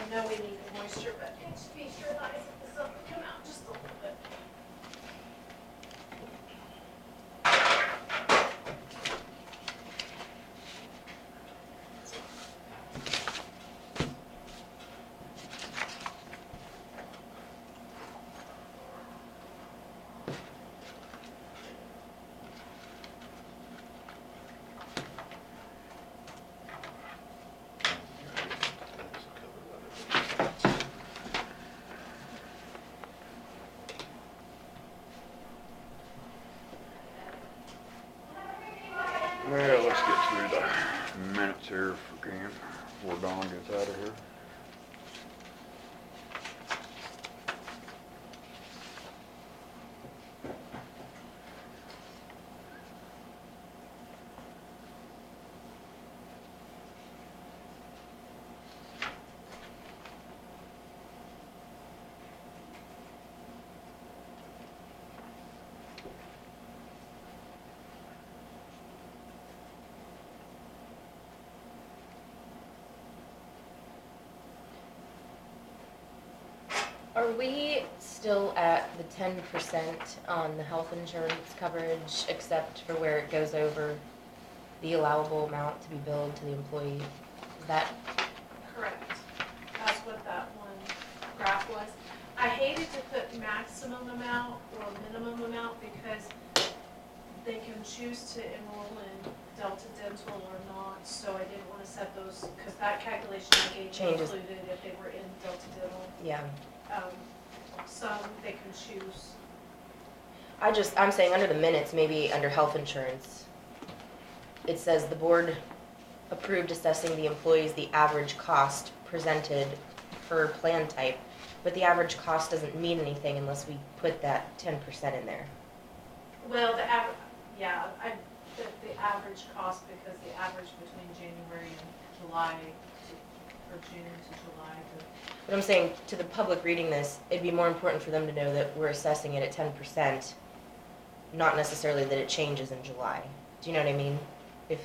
know we need the moisture, but just be sure that the sun will come out just a little bit. Well, let's get through the minutes here before Dawn gets out of here. Are we still at the 10% on the health insurance coverage, except for where it goes over the allowable amount to be billed to the employee? Is that Correct. That's what that one graph was. I hated to put maximum amount or minimum amount because they can choose to enroll in Delta Dental or not, so I didn't want to set those, because that calculation I gave Changes. included if they were in Delta Dental. yeah? Some they can choose. I'm saying under the minutes, maybe under health insurance, it says the board approved assessing the employees the average cost presented per plan type, but the average cost doesn't mean anything unless we put that 10% in there. Well, the average cost, because the average between January and July, or June to July. But I'm saying, to the public reading this, it'd be more important for them to know that we're assessing it at 10%, not necessarily that it changes in July. Do you know what I mean? If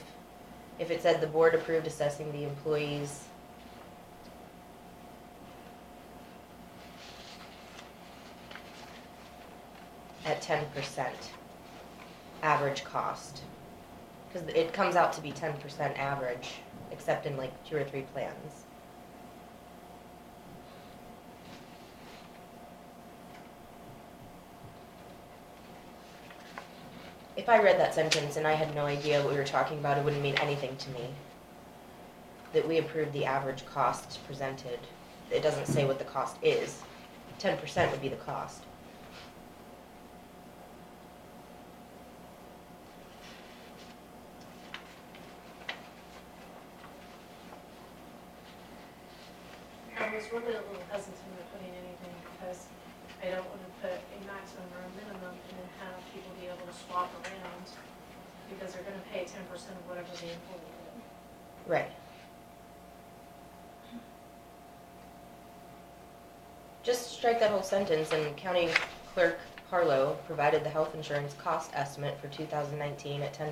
it said the board approved assessing the employees at 10% average cost, because it comes out to be 10% average, except in like 2 or 3 plans. If I read that sentence and I had no idea what we were talking about, it wouldn't mean anything to me. That we approved the average cost presented. It doesn't say what the cost is. 10% would be the cost. I was really a little hesitant with putting anything because I don't want to put a maximum or a minimum and then have people be able to swap around because they're going to pay 10% of whatever the employee did. Right. Just strike that whole sentence, and County Clerk Harlow provided the health insurance cost estimate for 2019 at 10%,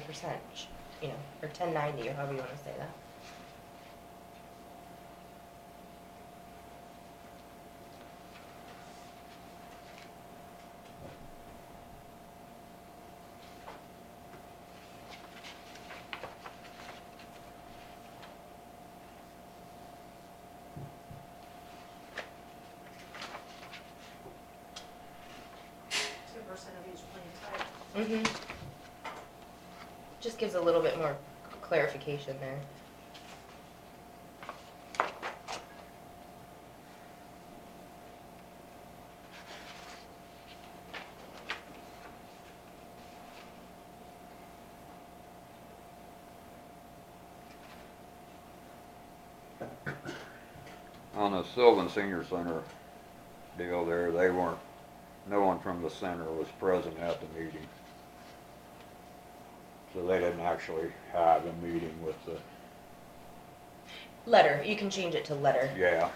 or 1090, or however you want to say that. Of each plan type. Just gives a little bit more clarification there. On the Sylvan Senior Center deal there, no one from the center was present at the meeting. So they didn't actually have a meeting with the, Letter, you can change it to letter. yeah.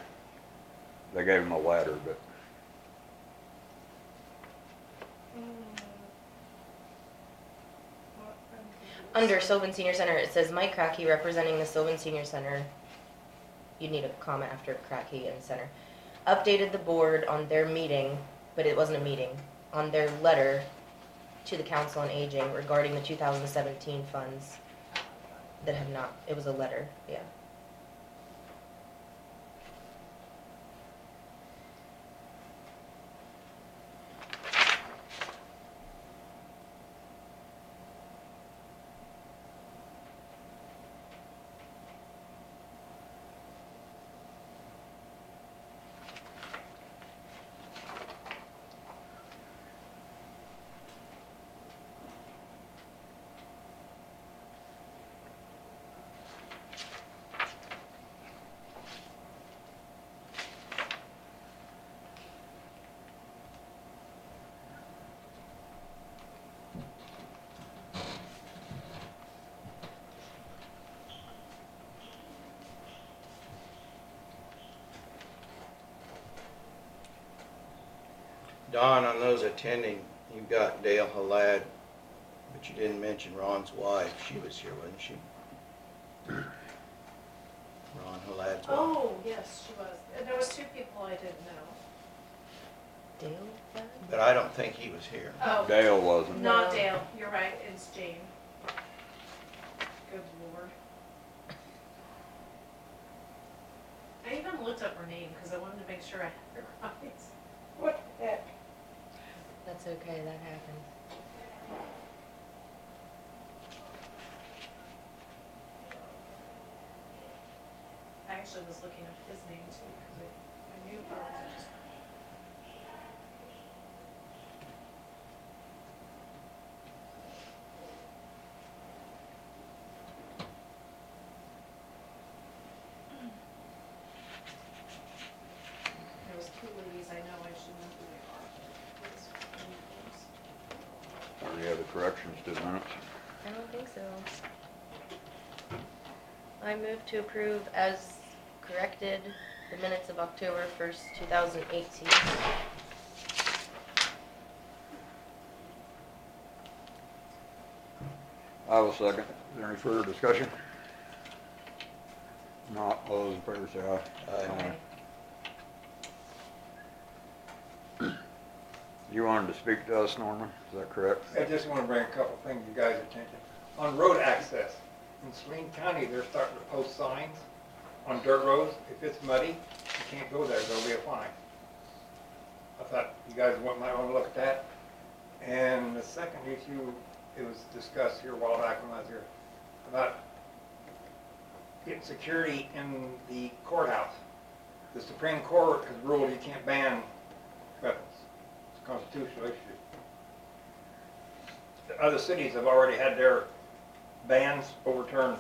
They gave them a letter, but Under Sylvan Senior Center, it says Mike Cracky representing the Sylvan Senior Center you need a comma after Cracky and Center. Updated the board on their meeting, but it wasn't a meeting, on their letter to the Council on Aging regarding the 2017 funds that have not, it was a letter, yeah. Don, on those attending, you've got Dale Halad, but you didn't mention Ron's wife. She was here, wasn't she? Ron Halad's wife. Oh, yes, she was. And there was two people I didn't know. Dale? But I don't think he was here. Oh, Dale wasn't. not No. Dale, you're right, it's Jane. Good lord. I even looked up her name, because I wanted to make sure I had her right. What the heck? That's okay, that happens. I actually was looking up his name too, because I knew her. I just- There was two ladies I know, I should know who they are. It's uniforms. Already have the corrections to the minutes. I don't think so. I move to approve as corrected the minutes of October 1st, 2018. I will second. Is there any further discussion? Not, all those in favor say aye. Aye. You wanted to speak to us, Norman, is that correct? I just want to bring a couple things to you guys' attention. On road access, in Saline County, they're starting to post signs on dirt roads. If it's muddy, you can't go there, there'll be a fine. I thought you guys might want to look at that. And the second issue, it was discussed here a while back when I was here, about getting security in the courthouse. The Supreme Court has ruled you can't ban weapons. It's a constitutional issue. The other cities have already had their bans overturned.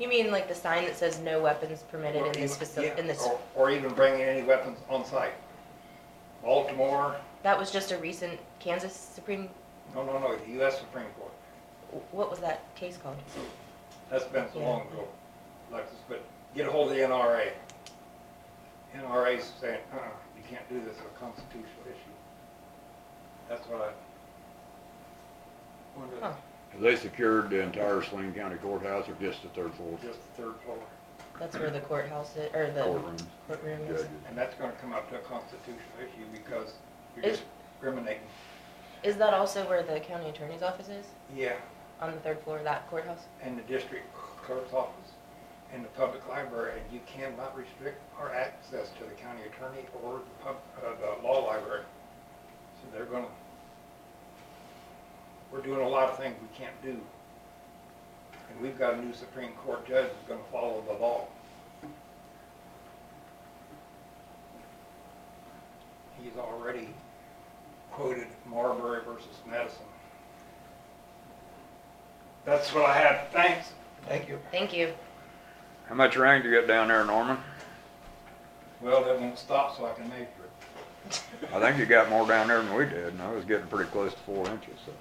You mean like the sign that says no weapons permitted in this facility, in this, Or even bringing any weapons on site. Baltimore, that was just a recent Kansas Supreme, no, the US Supreme Court. what was that case called? That's been so Yeah. long ago, Alexis, but get a hold of the NRA. NRA's saying, you can't do this, it's a constitutional issue. That's what I wanted Huh. to, Have they secured the entire Saline County courthouse or just the third floor? just the third floor. That's where the courthouse is, or the Courtrooms, courtroom is. judges. And that's gonna come up to a constitutional issue because you're Is- discriminating. Is that also where the county attorney's office is? Yeah, On the third floor of that courthouse? and the district clerk's office and the public library, and you cannot restrict our access to the county attorney or the law library. So they're gonna, we're doing a lot of things we can't do. And we've got a new Supreme Court judge who's gonna follow the law. He's already quoted Marbury versus Madison. That's what I have, thanks. Thank you. Thank you. How much rain did you get down there, Norman? Well, that won't stop so I can measure it. I think you got more down there than we did, and I was getting pretty close to 4 inches, so.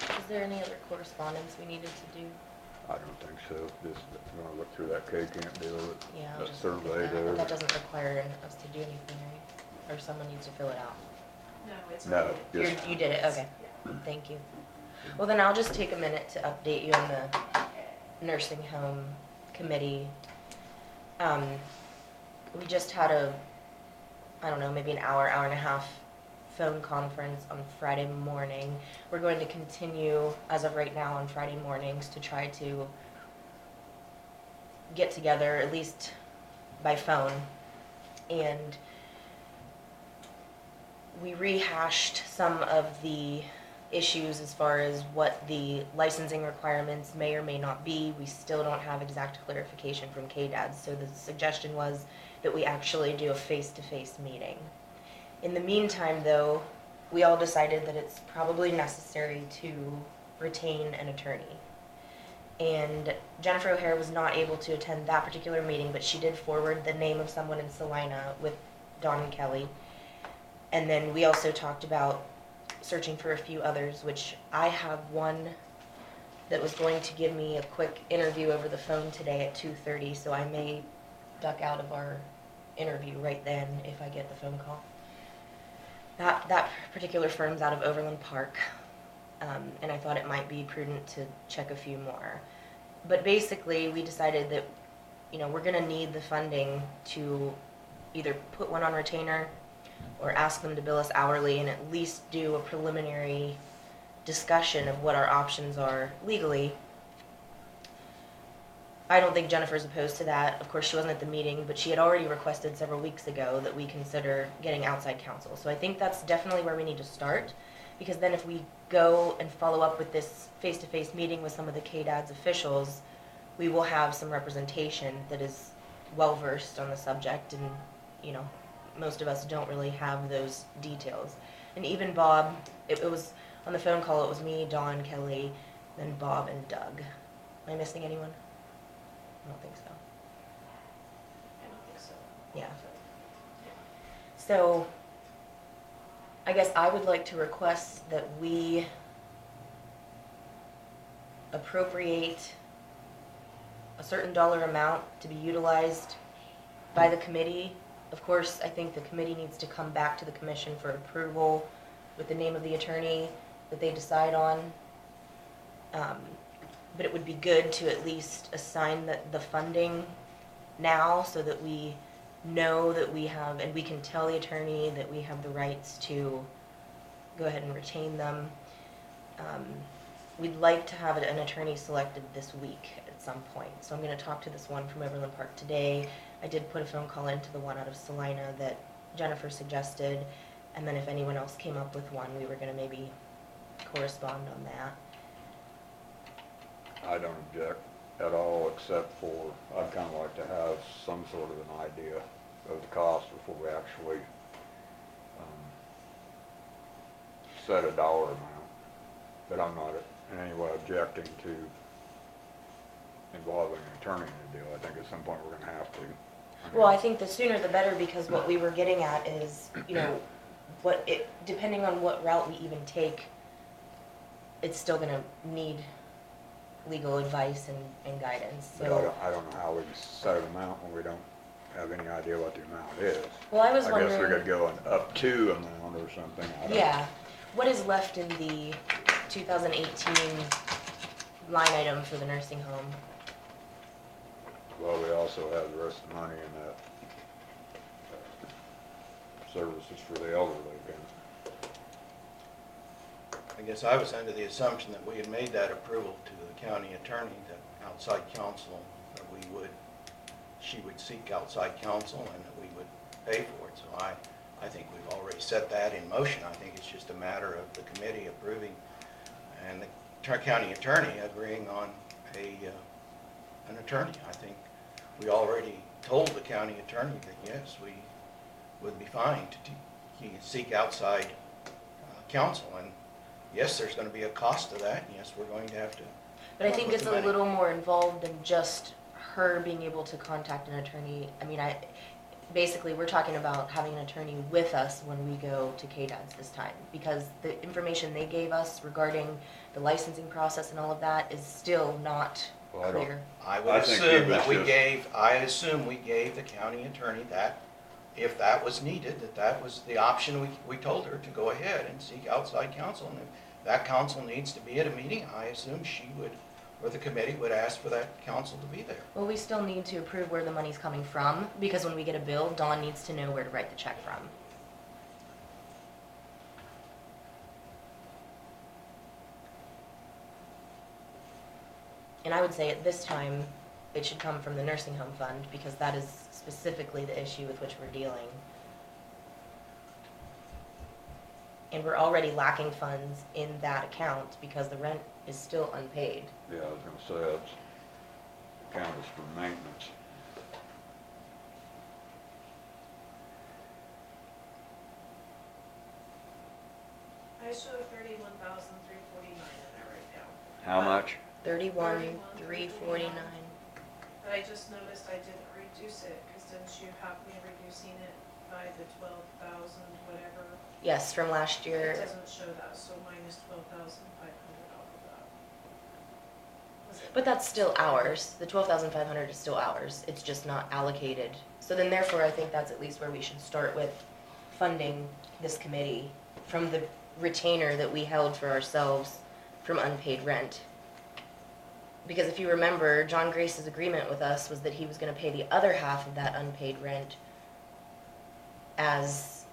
Is there any other correspondence we needed to do? I don't think so, just gonna look through that K-Camp deal, Yeah, I'll that just look at survey that. there. That doesn't require us to do anything, right? Or someone needs to fill it out. No, it's. No, already- just- You did it, okay, thank you. Well, then I'll just take a minute to update you on the nursing home committee. We just had I don't know, maybe an hour and a half phone conference on Friday morning. We're going to continue, as of right now, on Friday mornings to try to get together, at least by phone. And we rehashed some of the issues as far as what the licensing requirements may or may not be. We still don't have exact clarification from KDAD, so the suggestion was that we actually do a face-to-face meeting. In the meantime, though, we all decided that it's probably necessary to retain an attorney. And Jennifer O'Hare was not able to attend that particular meeting, but she did forward the name of someone in Salina with Don and Kelly. And then we also talked about searching for a few others, which I have one that was going to give me a quick interview over the phone today at 2:30, so I may duck out of our interview right then if I get the phone call. That particular firm's out of Overland Park, and I thought it might be prudent to check a few more. But basically, we decided that, we're gonna need the funding to either put one on retainer or ask them to bill us hourly and at least do a preliminary discussion of what our options are legally. I don't think Jennifer's opposed to that. Of course, she wasn't at the meeting, but she had already requested several weeks ago that we consider getting outside counsel. So I think that's definitely where we need to start, because then if we go and follow up with this face-to-face meeting with some of the KDAD's officials, we will have some representation that is well-versed on the subject, and, most of us don't really have those details. And even Bob, it was, on the phone call, it was me, Dawn, Kelly, then Bob and Doug. Am I missing anyone? I don't think so. I don't think so. Yeah. So, I guess I would like to request that we appropriate a certain dollar amount to be utilized by the committee. Of course, I think the committee needs to come back to the commission for approval with the name of the attorney that they decide on. But it would be good to at least assign the funding now so that we know that we have, and we can tell the attorney that we have the rights to go ahead and retain them. We'd like to have an attorney selected this week at some point. So I'm going to talk to this one from Overland Park today. I did put a phone call into the one out of Salina that Jennifer suggested, and then if anyone else came up with one, we were going to maybe correspond on that. I don't object at all, except for I'd kind of like to have some sort of an idea of the cost before we actually set a dollar amount. But I'm not in any way objecting to involving an attorney in the deal. I think at some point we're going to have to. Well, I think the sooner the better, because what we were getting at is, depending on what route we even take, it's still going to need legal advice and guidance. But So, I don't know how we set an amount when we don't have any idea what the amount is. well, I was I guess wondering. we could go an up to amount or something. I don't- Yeah. What is left in the 2018 line item for the nursing home? Well, we also have the rest of the money in that services for the elderly again. I guess I was under the assumption that we had made that approval to the county attorney, that outside counsel, that she would seek outside counsel and that we would pay for it. So I think we've already set that in motion. I think it's just a matter of the committee approving and the county attorney agreeing on an attorney. I think we already told the county attorney that yes, we would be fine to seek outside counsel, and yes, there's going to be a cost to that, and yes, we're going to have to. But I come think up with it's the a money. little more involved than just her being able to contact an attorney. I mean, basically, we're talking about having an attorney with us when we go to KDAD's this time, because the information they gave us regarding the licensing process and all of that is still not Well, I don't- clear. I I would think assume he was that we just- gave, I assume we gave the county attorney that if that was needed, that was the option, we told her to go ahead and seek outside counsel. And if that counsel needs to be at a meeting, I assume she would, or the committee would ask for that counsel to be there. Well, we still need to approve where the money's coming from, because when we get a bill, Dawn needs to know where to write the check from. And I would say at this time, it should come from the nursing home fund, because that is specifically the issue with which we're dealing. And we're already lacking funds in that account because the rent is still unpaid. Yeah, I was gonna say, it's accounted for maintenance. I show 31,349 in there right now. How much? 31,349. But I just noticed I didn't reduce it, because didn't you have me reducing it by the 12,000 whatever? Yes, from last year. It doesn't show that, so minus 12,500 off of that. Was it- But that's still ours. The 12,500 is still ours. It's just not allocated. So then therefore, I think that's at least where we should start with funding this committee from the retainer that we held for ourselves from unpaid rent. Because if you remember, John Grace's agreement with us was that he was gonna pay the other half of that unpaid rent as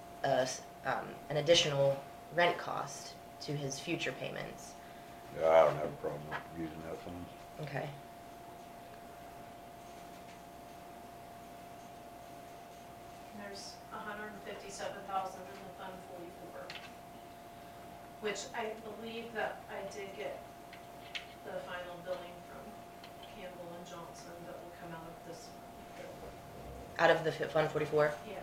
an additional rent cost to his future payments. Yeah, I don't have a problem with using that fund. Okay. And there's 157,000 in the Fund 44, which I believe that I did get the final billing from Campbell and Johnson that will come out of this bill. Out of the Fund 44? Yeah.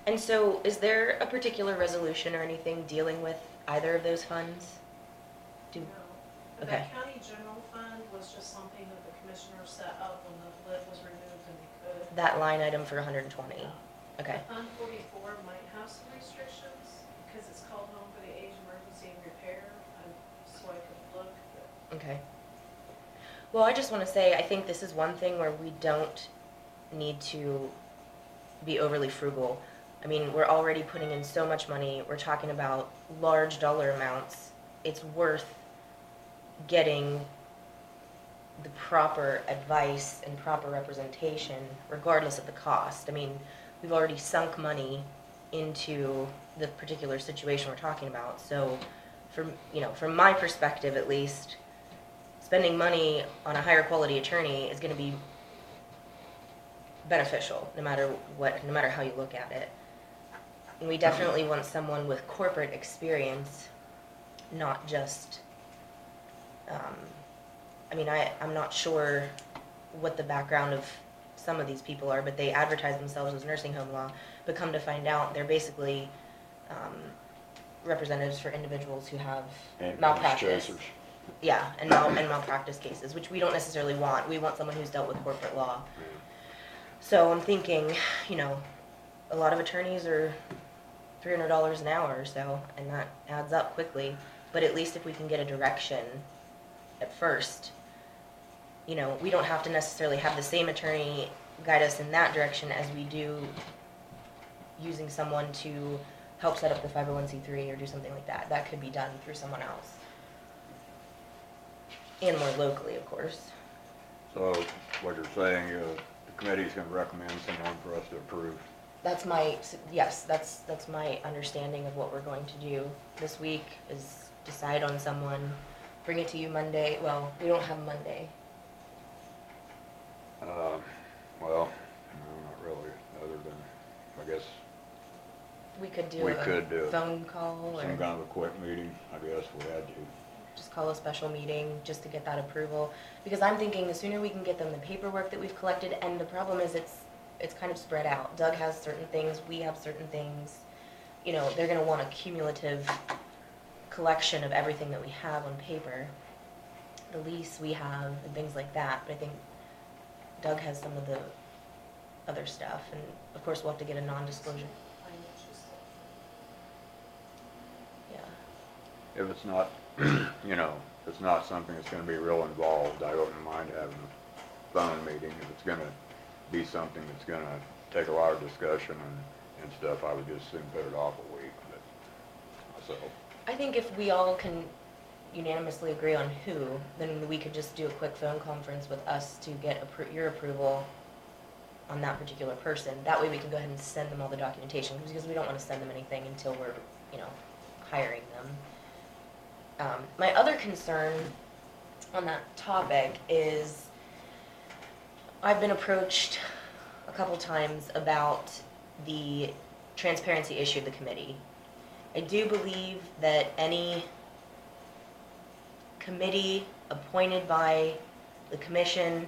And so, is there a particular resolution or anything dealing with either of those funds? Do, No. But Okay. that county general fund was just something that the commissioner set up when the lid was removed and they could. that line item for 120? Yeah. Okay. Fund 44 might have some restrictions, because it's called Home for the Aged Emergency and Repair, so I could look, but Okay. Well, I just want to say, I think this is one thing where we don't need to be overly frugal. I mean, we're already putting in so much money. We're talking about large dollar amounts. It's worth getting the proper advice and proper representation regardless of the cost. I mean, we've already sunk money into the particular situation we're talking about. So from my perspective at least, spending money on a higher quality attorney is going to be beneficial no matter what, no matter how you look at it. And we definitely want someone with corporate experience, not just I'm not sure what the background of some of these people are, but they advertise themselves as nursing home law, but come to find out they're basically representatives for individuals who have Ambulance malpractice. chasers. Yeah, and malpractice cases, which we don't necessarily want. We want someone who's dealt with corporate law. So I'm thinking, a lot of attorneys are $300 an hour or so, and that adds up quickly. But at least if we can get a direction at first, we don't have to necessarily have the same attorney guide us in that direction as we do using someone to help set up the 501c3 or do something like that. That could be done through someone else. And more locally, of course. So what you're saying, the committee's gonna recommend someone for us to approve. That's my understanding of what we're going to do this week is decide on someone, bring it to you Monday. Well, we don't have Monday. Well, no, not really, other than, I guess, We could do We could do a phone call some or kind of a quick meeting, I guess we had to. just call a special meeting just to get that approval. Because I'm thinking the sooner we can get them the paperwork that we've collected, and the problem is it's kind of spread out. Doug has certain things, we have certain things. They're gonna want a cumulative collection of everything that we have on paper. The lease we have and things like that, but I think Doug has some of the other stuff, and of course we'll have to get a non-disclosure. financial stuff. Yeah. If it's not, if it's not something that's gonna be real involved, I wouldn't mind having a phone meeting. If it's gonna be something that's gonna take a lot of discussion and and stuff, I would just soon put it off a week, but, so. I think if we all can unanimously agree on who, then we could just do a quick phone conference with us to get your approval on that particular person. That way we can go ahead and send them all the documentation, because we don't want to send them anything until we're, hiring them. My other concern on that topic is I've been approached a couple times about the transparency issue of the committee. I do believe that any committee appointed by the commission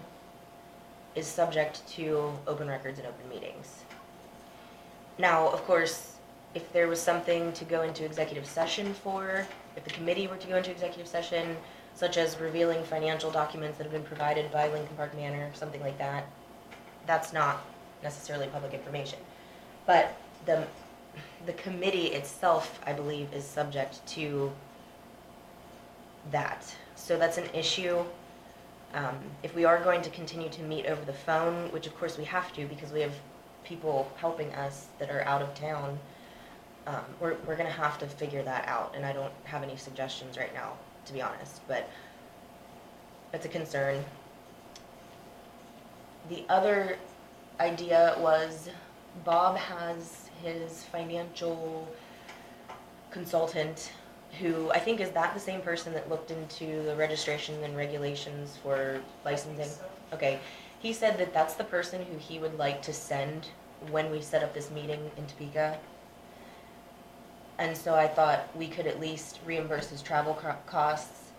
is subject to open records and open meetings. Now, of course, if there was something to go into executive session for, if the committee were to go into executive session, such as revealing financial documents that have been provided by Lincoln Park Manor, something like that, that's not necessarily public information. But the committee itself, I believe, is subject to that. So that's an issue. If we are going to continue to meet over the phone, which of course we have to because we have people helping us that are out of town, we're going to have to figure that out. And I don't have any suggestions right now, to be honest, but it's a concern. The other idea was Bob has his financial consultant who I think is that the same person that looked into the registration and regulations for licensing? So, Okay, he said that that's the person who he would like to send when we set up this meeting in Topeka. And so I thought we could at least reimburse his travel costs.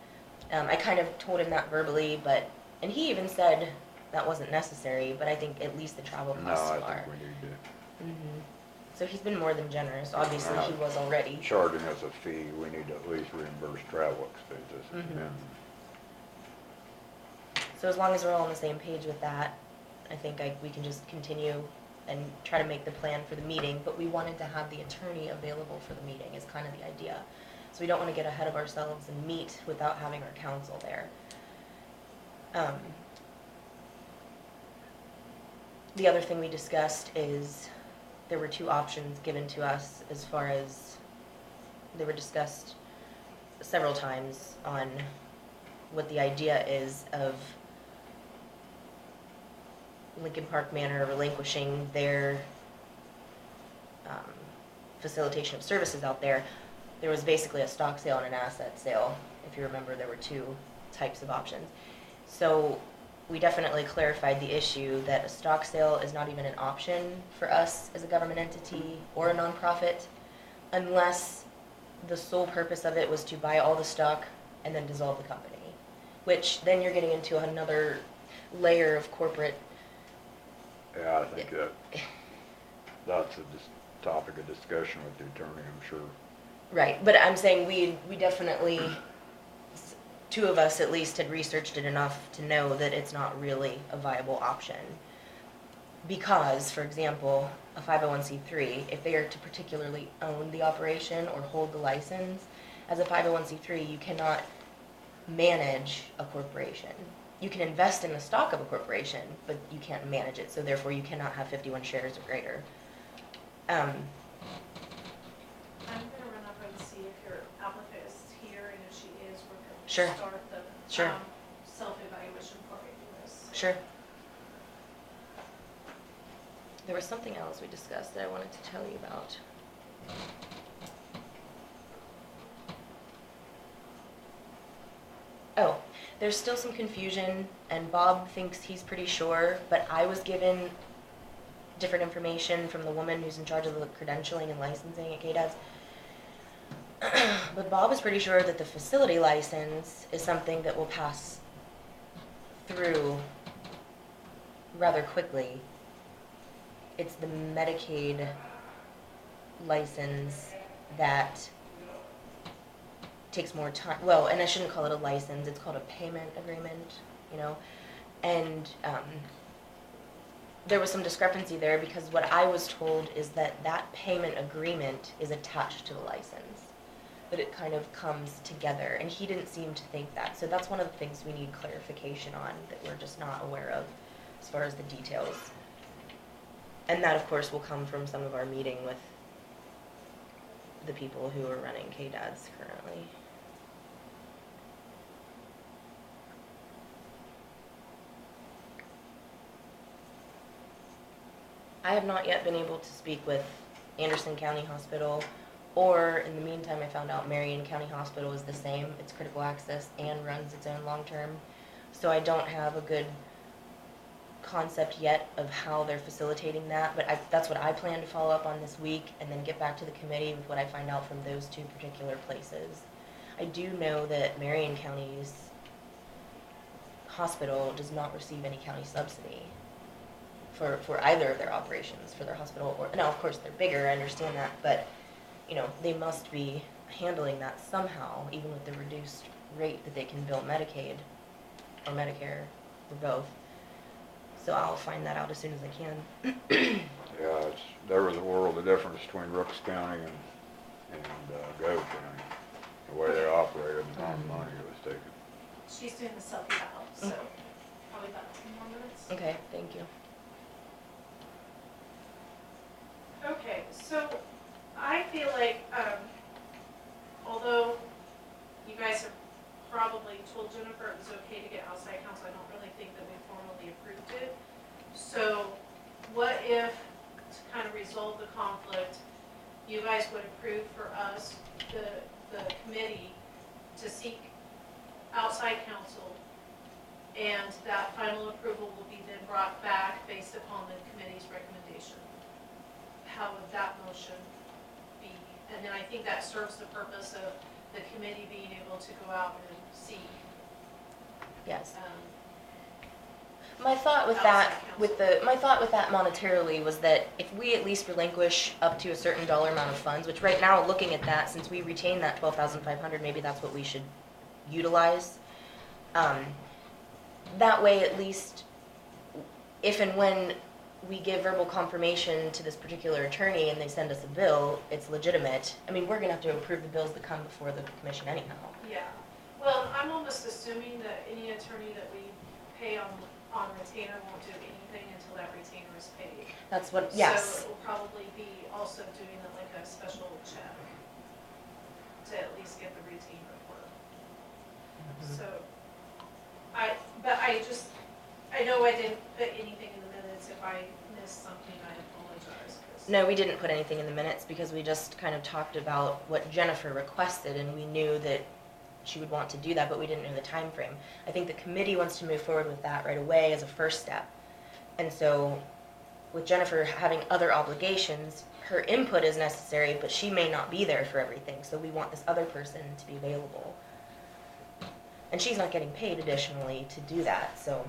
I kind of told him that verbally, and he even said that wasn't necessary, but I think at least the travel No, costs I are. think we need Mhm. So he's been more than generous. Obviously, he was already. to, charging us a fee, we need to at least reimburse travel expenses. Mhm. And So as long as we're all on the same page with that, I think we can just continue and try to make the plan for the meeting. But we wanted to have the attorney available for the meeting is kind of the idea. So we don't want to get ahead of ourselves and meet without having our counsel there. The other thing we discussed is there were two options given to us as far as they were discussed several times on what the idea is of Lincoln Park Manor relinquishing their facilitation of services out there. There was basically a stock sale and an asset sale. If you remember, there were two types of options. So we definitely clarified the issue that a stock sale is not even an option for us as a government entity or a nonprofit unless the sole purpose of it was to buy all the stock and then dissolve the company, which then you're getting into another layer of corporate. yeah, I think that's a topic of discussion with the attorney, I'm sure. Right, but I'm saying we definitely, two of us at least had researched it enough to know that it's not really a viable option. Because, for example, a 501c3, if they are to particularly own the operation or hold the license, as a 501c3, you cannot manage a corporation. You can invest in the stock of a corporation, but you can't manage it, so therefore you cannot have 51 shares or greater. I'm gonna run up and see if your applicant is here, and if she is, we're Sure. gonna start the, Sure. Self-evaluation part of this. Sure. There was something else we discussed that I wanted to tell you about. Oh, there's still some confusion, and Bob thinks he's pretty sure, but I was given different information from the woman who's in charge of the credentialing and licensing at KDAS. But Bob is pretty sure that the facility license is something that will pass through rather quickly. It's the Medicaid license that takes more time. Well, and I shouldn't call it a license, it's called a payment agreement, and there was some discrepancy there because what I was told is that that payment agreement is attached to the license, that it kind of comes together, and he didn't seem to think that. So that's one of the things we need clarification on that we're just not aware of as far as the details. And that, of course, will come from some of our meeting with the people who are running KDADS currently. I have not yet been able to speak with Anderson County Hospital, or in the meantime, I found out Marion County Hospital is the same. It's critical access and runs its own long-term. So I don't have a good concept yet of how they're facilitating that, but that's what I plan to follow up on this week and then get back to the committee with what I find out from those two particular places. I do know that Marion County's hospital does not receive any county subsidy for either of their operations, for their hospital or, now of course they're bigger, I understand that, but you know, they must be handling that somehow, even with the reduced rate that they can bill Medicaid or Medicare, or both. So I'll find that out as soon as I can. Yeah, there was a world of difference between Rooks County and Gove County, the way they operated and how the money was taken. She's doing the self-eval, so probably about 10 more minutes. Okay, thank you. Okay, so I feel like, although you guys have probably told Jennifer it was okay to get outside counsel, I don't really think that we formally approved it. So what if, to kind of resolve the conflict, you guys would approve for us, the committee, to seek outside counsel, and that final approval will be then brought back based upon the committee's recommendation? How would that motion be? And then I think that serves the purpose of the committee being able to go out and see. Yes. My thought with that, my thought with that monetarily was that if we at least relinquish up to a certain dollar amount of funds, which right now, looking at that, since we retain that 12,500, maybe that's what we should utilize. That way, at least, if and when we give verbal confirmation to this particular attorney and they send us a bill, it's legitimate. I mean, we're gonna have to approve the bills that come before the commission anyhow. Yeah. Well, I'm almost assuming that any attorney that we pay on retainer won't do anything until that retainer is paid. That's what, yes. So it will probably be also doing it like a special check to at least get the retainer for. So, I know I didn't put anything in the minutes. If I missed something, I apologize. No, we didn't put anything in the minutes because we just kind of talked about what Jennifer requested, and we knew that she would want to do that, but we didn't know the time frame. I think the committee wants to move forward with that right away as a first step. And so with Jennifer having other obligations, her input is necessary, but she may not be there for everything. So we want this other person to be available. And she's not getting paid additionally to do that, so.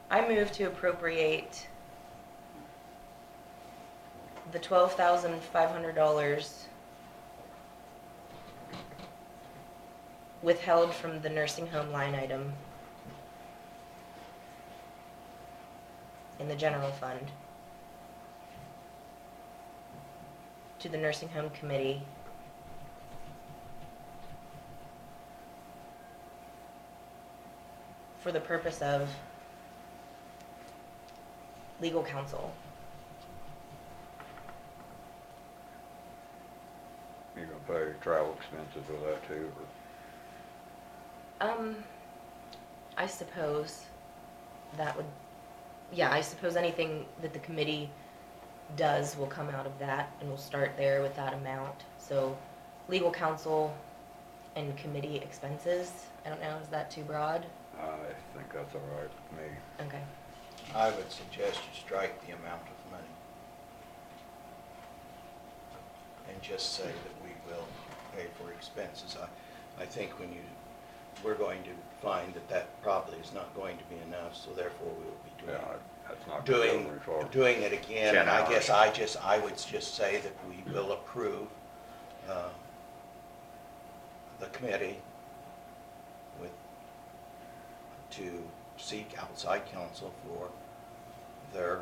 I move to appropriate the $12,500 withheld from the nursing home line item in the general fund to the nursing home committee for the purpose of legal counsel. You gonna pay travel expenses with that too, or? I suppose that would, yeah, I suppose anything that the committee does will come out of that, and we'll start there with that amount. So, legal counsel and committee expenses, I don't know, is that too broad? I think that's all right with me. Okay. I would suggest you strike the amount of money and just say that we will pay for expenses. I think we're going to find that probably is not going to be enough, so therefore we will be Yeah, that's not gonna go very far. doing it again. 10 And I guess hours. I would just say that we will approve the committee to seek outside counsel for their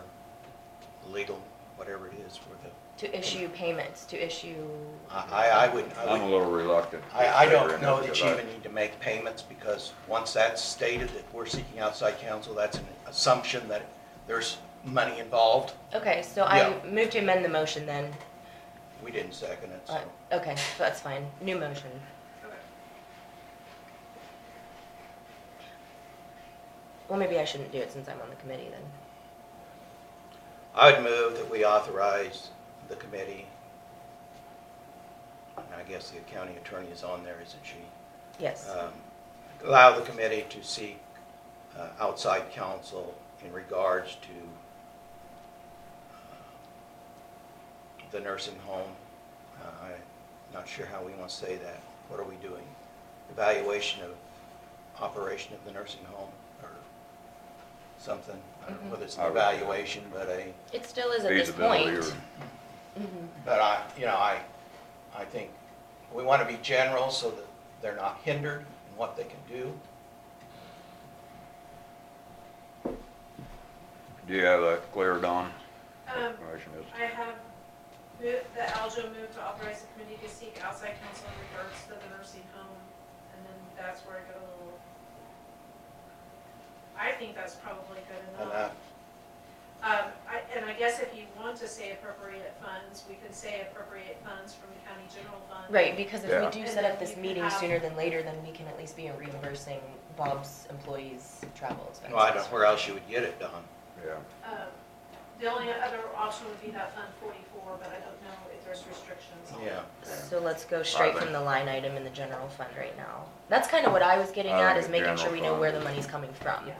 legal, whatever it is, for the To issue payments, to issue. I would, I'm a little reluctant. to I figure don't in know it that because you I- even need to make payments, because once that's stated that we're seeking outside counsel, that's an assumption that there's money involved. Okay, so Yeah. I move to amend the motion then. We didn't second it, so. Okay, so that's fine. New motion. Okay. Well, maybe I shouldn't do it since I'm on the committee then. I would move that we authorize the committee, and I guess the county attorney is on there, isn't she? Yes. Allow the committee to seek outside counsel in regards to the nursing home. I'm not sure how we want to say that. What are we doing? Evaluation of operation of the nursing home or something? I don't know whether it's an I would- evaluation, but It still is at this Feasibility point. or, Mhm. but I think we want to be general so that they're not hindered in what they can do. do you have that clear, Don? What Um, the question is? I have moved, the Aljo moved to authorize the committee to seek outside counsel in regards to the nursing home, and then that's where I got a little, I think that's probably good And enough. And I guess if you want to say appropriate funds, we could say appropriate funds from the county general fund. Right, because if we Yeah. do And set then up this you can meeting have- sooner than later, then we can at least be reimbursing Bob's employees' travel expenses. Well, I don't know where else you would get it, Don. Yeah, The only other option would be that Fund 44, but I don't know if there's restrictions on it. Yeah. So let's go straight think- from the line item in the general fund right now. That's kind of what I was getting I at, think is the making sure general we know fund where the is- money's coming from. Yeah,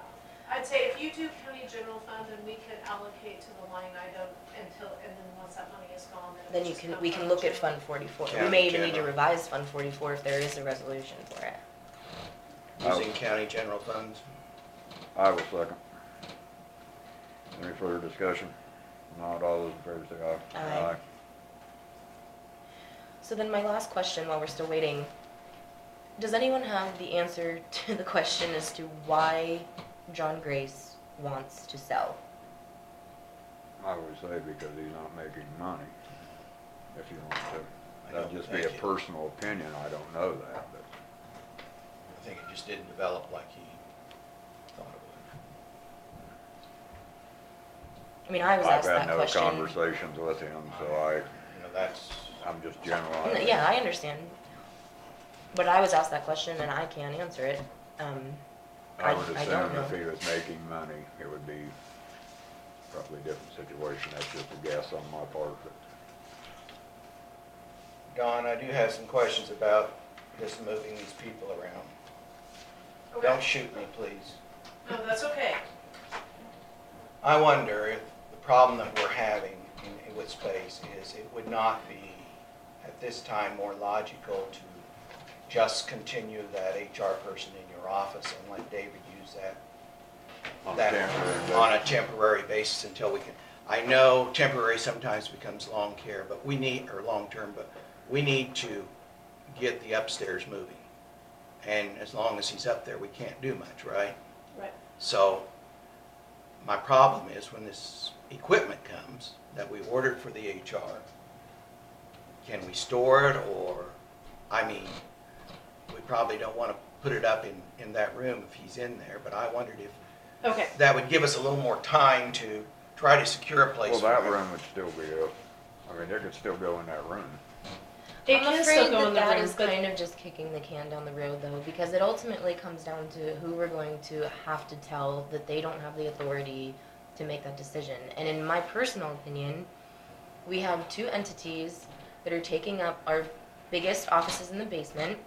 I'd say if you do county general fund, then we could allocate to the line item and then once that money is gone, then it Then would you just can, come we from can the look at general. Fund 44. We County may even need to general. revise Fund 44 if there is a resolution for it. Using county general funds. I will second. Any further discussion? Not all those in favor say aye. Aye. So then my last question, while we're still waiting, does anyone have the answer to the question as to why John Grace wants to sell? I would say because he's not making money, if you want to. I That'd don't just be a think it- personal opinion, I don't know that, but. I think it just didn't develop like he thought it I mean, I was I've asked had that no question. conversations with him, so would. That's, I'm just generalizing. Yeah, I understand. But I was asked that question and I can't answer it. I would I don't assume if know. he was making money, it would be probably a different situation, that's just a guess on my part, but. Don, I do have some questions about just moving these people around. Okay. Don't shoot me, please. No, that's okay. I wonder if the problem that we're having with space is it would not be, at this time, more logical to just continue that HR person in your office and let David use that On a that temporary basis. on a temporary basis until we can. I know temporary sometimes becomes long care, but we need, or long term, but we need to get the upstairs moving. And as long as he's up there, we can't do much, right? Right. So my problem is when this equipment comes that we ordered for the HR, can we store it, or, I mean, we probably don't want to put it up in that room if he's in there, but I wondered if Okay. that would give us a little more time to try to secure a place Well, for that him. room would still be up, I mean, it could still go in that room. It I'm can afraid still go in the that room, is but kind of just kicking the can down the road though, because it ultimately comes down to who we're going to have to tell that they don't have the authority to make that decision. And in my personal opinion, we have two entities that are taking up our biggest offices in the basement,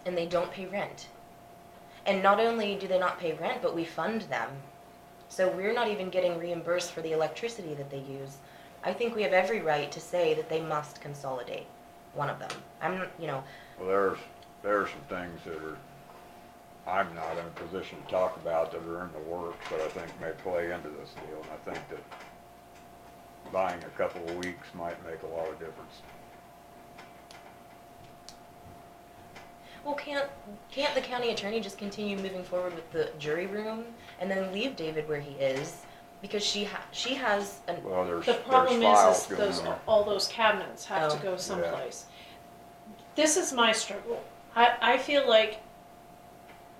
and they don't pay rent. And not only do they not pay rent, but we fund them. So we're not even getting reimbursed for the electricity that they use. I think we have every right to say that they must consolidate one of them. Well, there's some things that are, I'm not in a position to talk about that are in the works, but I think may play into this deal, and I think that buying a couple of weeks might make a lot of difference. Well, can't the county attorney just continue moving forward with the jury room and then leave David where he is Because she has an, Well, there's The problem files is going those, in there. all those cabinets have to Oh. go Yeah. someplace. This is my struggle. I feel like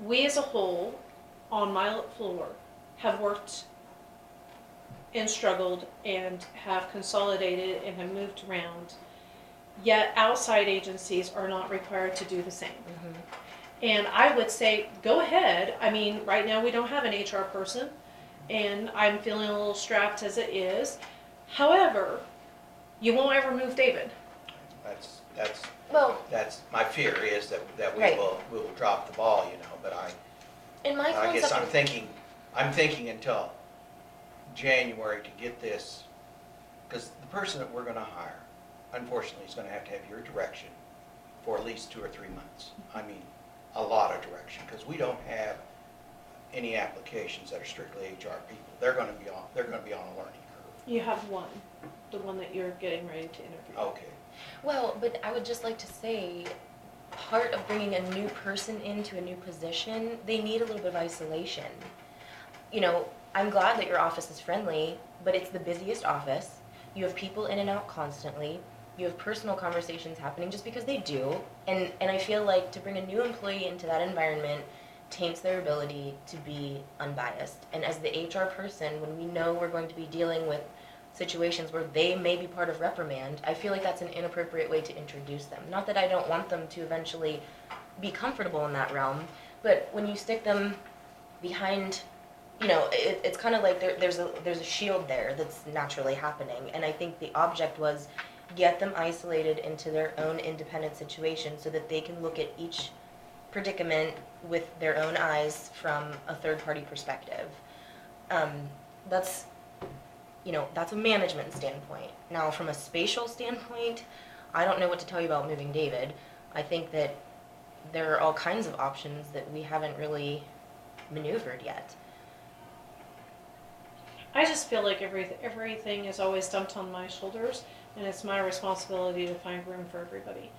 we as a whole, on my floor, have worked and struggled and have consolidated and have moved around, yet outside agencies are not required to do the same. mhm. And I would say, go ahead. I mean, right now we don't have an HR person, and I'm feeling a little strapped as it is. However, you won't ever move David. Well, That's my fear is that we Right. will drop the ball, you know, but in my I guess concept, I'm thinking until January to get this, because the person that we're gonna hire, unfortunately, is gonna have your direction for at least 2 or 3 months. I mean, a lot of direction, because we don't have any applications that are strictly HR people. They're gonna be on a learning curve. You have one, the one that you're getting ready to interview. Okay. well, but I would just like to say, part of bringing a new person into a new position, they need a little bit of isolation. You know, I'm glad that your office is friendly, but it's the busiest office. You have people in and out constantly. You have personal conversations happening just because they do. And I feel like to bring a new employee into that environment taints their ability to be unbiased. And as the HR person, when we know we're going to be dealing with situations where they may be part of reprimand, I feel like that's an inappropriate way to introduce them. Not that I don't want them to eventually be comfortable in that realm, but when you stick them behind, you know, it's kind of like there's a shield there that's naturally happening. And I think the object was get them isolated into their own independent situation so that they can look at each predicament with their own eyes from a third-party perspective. That's, you know, that's a management standpoint. Now, from a spatial standpoint, I don't know what to tell you about moving David. I think that there are all kinds of options that we haven't really maneuvered yet. I just feel like everything is always dumped on my shoulders, and it's my responsibility to find room for everybody.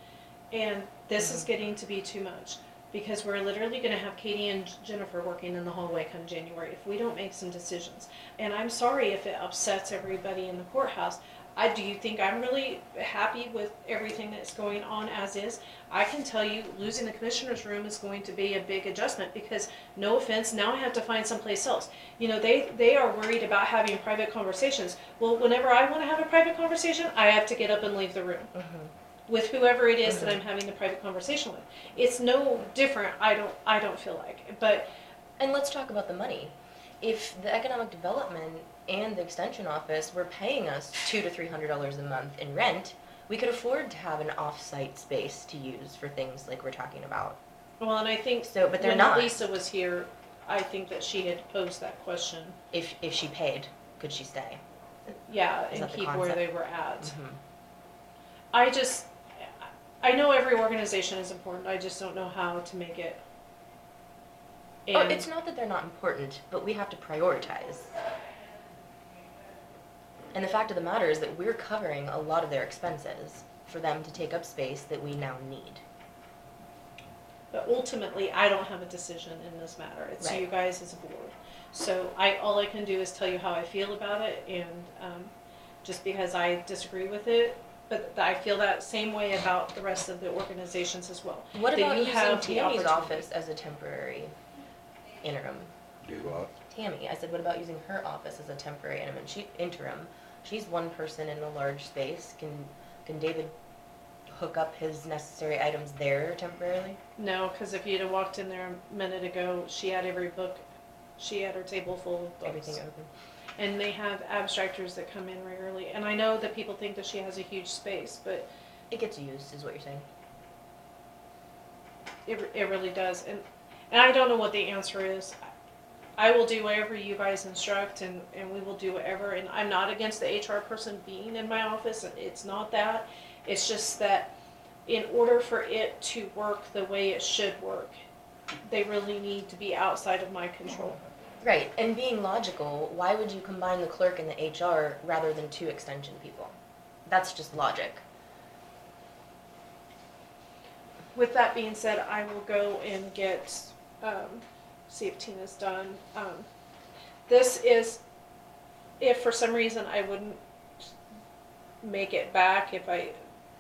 And this is getting to be too much, because we're literally gonna have Katie and Jennifer working in the hallway come January if we don't make some decisions. And I'm sorry if it upsets everybody in the courthouse. Do you think I'm really happy with everything that's going on as is? I can tell you, losing the commissioner's room is going to be a big adjustment, because, no offense, now I have to find someplace else. You know, they are worried about having private conversations. Well, whenever I wanna have a private conversation, I have to get up and leave the room with whoever it is that I'm having the private conversation with. It's no different, I don't feel like, but. And let's talk about the money. If the economic development and the extension office were paying us $200 to $300 a month in rent, we could afford to have an off-site space to use for things like we're talking about. Well, and I think So, but they're when not. Lisa was here, I think that she had posed that question. If she paid, could she stay? Yeah, Is and that the keep where concept? they were at. Mhm. I know every organization is important, I just don't know how to make it. Oh, And it's not that they're not important, but we have to prioritize. And the fact of the matter is that we're covering a lot of their expenses for them to take up space that we now need. But ultimately, I don't have a decision in this matter. It's Right. you guys as a board. So all I can do is tell you how I feel about it, and just because I disagree with it, but I feel that same way about the rest of the organizations as well. What That about you using have the Tammy's opportunity. office as a temporary interim? Do what? Tammy, I said, what about using her office as a temporary interim? She's one person in a large space. Can David hook up his necessary items there temporarily? No, because if you'd have walked in there a minute ago, she had every book, she had her table full of books. Everything open? And they have abstractors that come in regularly. And I know that people think that she has a huge space, but It gets used, is what you're saying. it really does. And I don't know what the answer is. I will do whatever you guys instruct, and we will do whatever. And I'm not against the HR person being in my office. It's not that. It's just that in order for it to work the way it should work, they really need to be outside of my control. Right, and being logical, why would you combine the clerk and the HR rather than 2 extension people? That's just logic. With that being said, I will go and get, see if Tina's done. This is if for some reason I wouldn't make it back,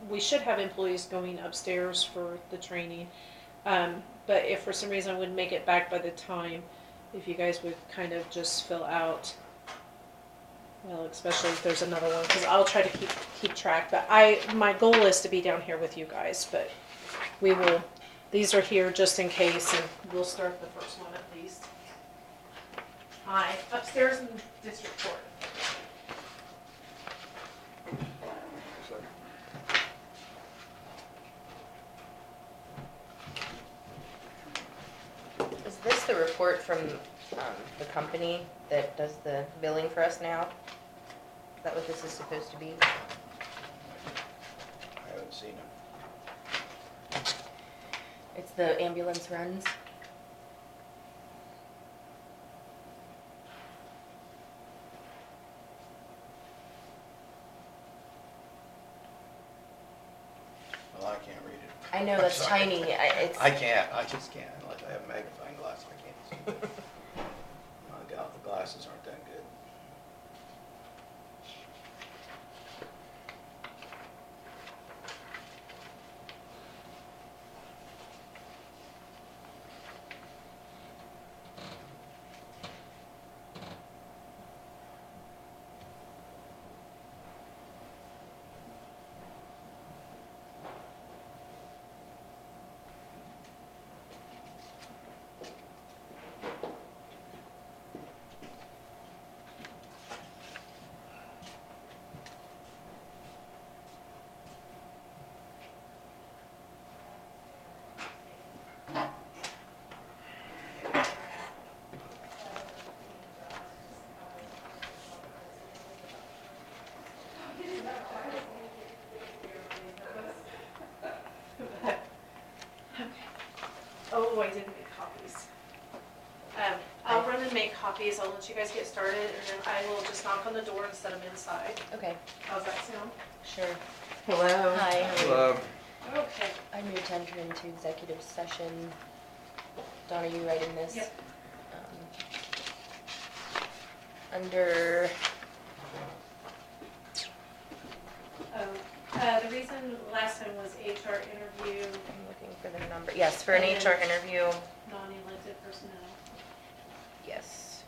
we should have employees going upstairs for the training. But if for some reason I wouldn't make it back by the time, if you guys would kind of just fill out, well, especially if there's another one, because I'll try to keep track. But my goal is to be down here with you guys, but we will, these are here just in case, and we'll start the first one at least. Hi, upstairs in district court. Is this the report from the company that does the billing for us now? Is that what this is supposed to be? I haven't seen them. It's the ambulance runs. Well, I can't read it. I know, I'm that's sorry. tiny. I can't, I just can't, unless I have a magnifying glass, I can't see. The glasses aren't that good. Oh, I didn't make copies. I'll run and make copies, I'll let you guys get started, and then I will just knock on the door and set them inside. Okay, How's that sound? sure. Hello. Hi, how are you? Okay. I move to enter into executive session. Dawn, are you writing this? Yep. Under, The reason last time was HR interview, I'm looking for the number, yes, for an And HR interview, non-elected personnel. yes.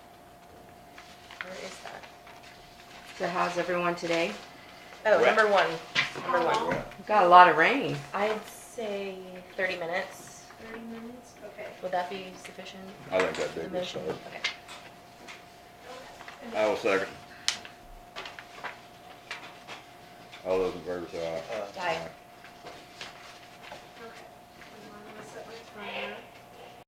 Where is that? So how's everyone today? Oh, Wet. number one, How number one. long? We've got a lot of rain. I'd say 30 minutes. 30 minutes? Okay. Would that be sufficient? I think that'd for be the a good motion? start. Okay. I will second. All those in favor say aye. Aye. Okay. I'm gonna set my timer.